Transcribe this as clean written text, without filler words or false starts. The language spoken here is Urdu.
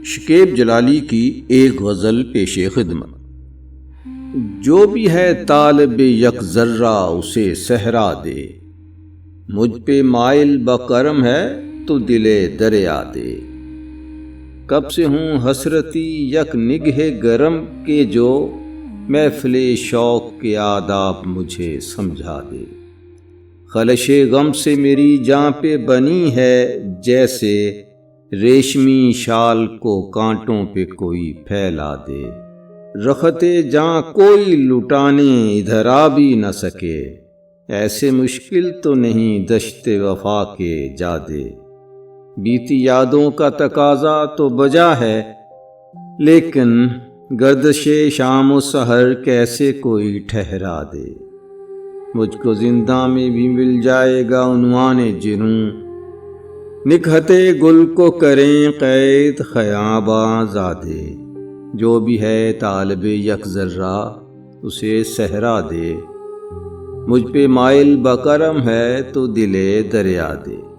شکیب جلالی کی ایک غزل پیش خدمت۔ جو بھی ہے طالب یک ذرہ اسے صحرا دے، مجھ پہ مائل بکرم ہے تو دل دریا دے۔ کب سے ہوں حسرتی یک نگہ گرم کے جو محفل شوق کے آداب مجھے سمجھا دے۔ خلش غم سے میری جاں پہ بنی ہے جیسے ریشمی شال کو کانٹوں پہ کوئی پھیلا دے۔ رخت جاں کوئی لٹانے ادھر آ بھی نہ سکے، ایسے مشکل تو نہیں دشت وفا کے جادے۔ بیتی یادوں کا تقاضا تو بجا ہے، لیکن گردش شام و سحر کیسے کوئی ٹھہرا دے۔ مجھ کو زندہ میں بھی مل جائے گا عنوان جنوں، نکہت گل کو کریں قید خیاباں زادے۔ جو بھی ہے طالب یک ذرہ اسے صحرا دے، مجھ پہ مائل بکرم ہے تو دل دریا دے۔